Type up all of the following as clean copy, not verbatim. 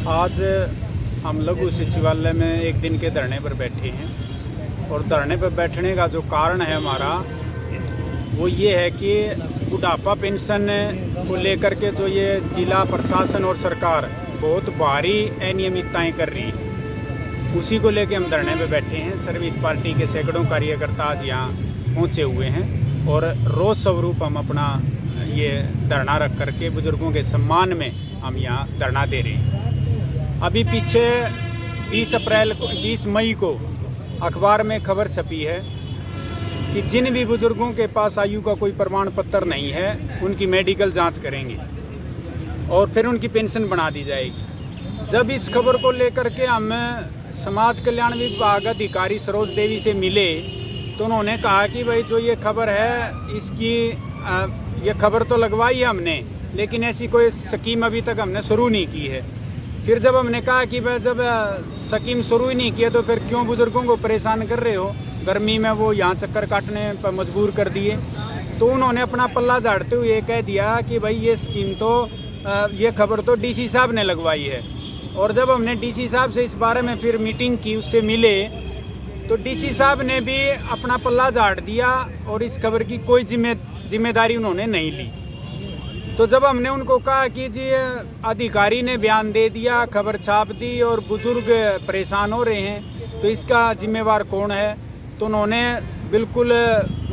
आज हम लघु सचिवालय में एक दिन के धरने पर बैठे हैं और धरने पर बैठने का जो कारण है हमारा वो ये है कि बुढ़ापा पेंशन को लेकर के जो ये जिला प्रशासन और सरकार बहुत भारी अनियमितताएं कर रही हैं, उसी को लेकर हम धरने पर बैठे हैं। सर्विस पार्टी के सैकड़ों कार्यकर्ता आज यहाँ पहुँचे हुए हैं और रोज स्वरूप हम अपना ये धरना रख करके बुजुर्गों के सम्मान में हम यहाँ धरना दे रहे हैं। अभी पीछे 20 मई को अखबार में खबर छपी है कि जिन भी बुजुर्गों के पास आयु का कोई प्रमाण पत्र नहीं है उनकी मेडिकल जांच करेंगे और फिर उनकी पेंशन बना दी जाएगी। जब इस खबर को लेकर के हम समाज कल्याण विभाग अधिकारी सरोज देवी से मिले तो उन्होंने कहा कि भाई जो ये खबर है इसकी ये खबर तो लगवाई है हमने, लेकिन ऐसी कोई स्कीम अभी तक हमने शुरू नहीं की है। फिर जब हमने कहा कि भाई जब स्कीम शुरू ही नहीं किया तो फिर क्यों बुजुर्गों को परेशान कर रहे हो, गर्मी में वो यहाँ चक्कर काटने पर मजबूर कर दिए। तो उन्होंने अपना पल्ला झाड़ते हुए कह दिया कि भाई ये स्कीम तो ये खबर तो डीसी साहब ने लगवाई है। और जब हमने डीसी साहब से इस बारे में फिर मीटिंग की, उससे मिले, तो डीसी साहब ने भी अपना पल्ला झाड़ दिया और इस खबर की कोई जिम्मेदारी उन्होंने नहीं ली। तो जब हमने उनको कहा कि जी अधिकारी ने बयान दे दिया, खबर छाप दी और बुजुर्ग परेशान हो रहे हैं, तो इसका जिम्मेवार कौन है, तो उन्होंने बिल्कुल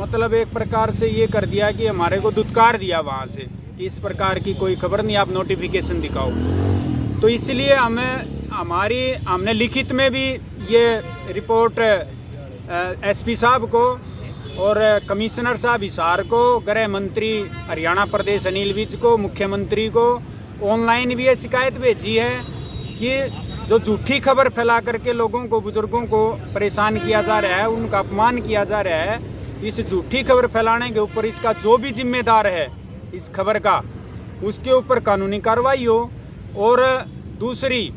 मतलब एक प्रकार से ये कर दिया कि हमारे को धुतकार दिया वहाँ से, इस प्रकार की कोई खबर नहीं, आप नोटिफिकेशन दिखाओ। तो इसलिए हमने लिखित में भी ये रिपोर्ट एसपी साहब को और कमिश्नर साहब हिसार को, गृह मंत्री हरियाणा प्रदेश अनिल विज को, मुख्यमंत्री को ऑनलाइन भी ये शिकायत भेजी है कि जो झूठी खबर फैला करके लोगों को, बुजुर्गों को परेशान किया जा रहा है, उनका अपमान किया जा रहा है। इस झूठी खबर फैलाने के ऊपर इसका जो भी जिम्मेदार है इस खबर का, उसके ऊपर कानूनी कार्रवाई हो। और दूसरी,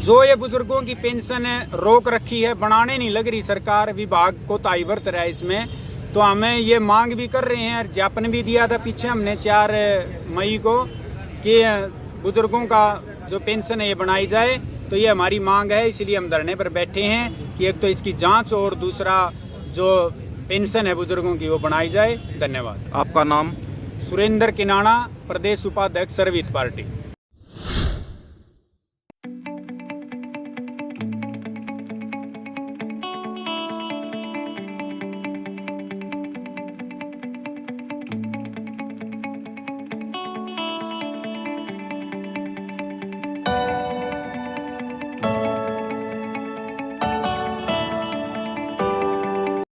जो ये बुजुर्गों की पेंशन रोक रखी है, बनाने नहीं लग रही सरकार, विभाग को ताई बरत रहा है इसमें, तो हमें ये मांग भी कर रहे हैं, ज्ञापन भी दिया था पीछे हमने 4 मई को कि बुजुर्गों का जो पेंशन है ये बनाई जाए। तो ये हमारी मांग है, इसलिए हम धरने पर बैठे हैं कि एक तो इसकी जांच और दूसरा जो पेंशन है बुजुर्गों की वो बनाई जाए। धन्यवाद। आपका नाम? सुरेंद्र किनाना, प्रदेश उपाध्यक्ष सर्विस पार्टी।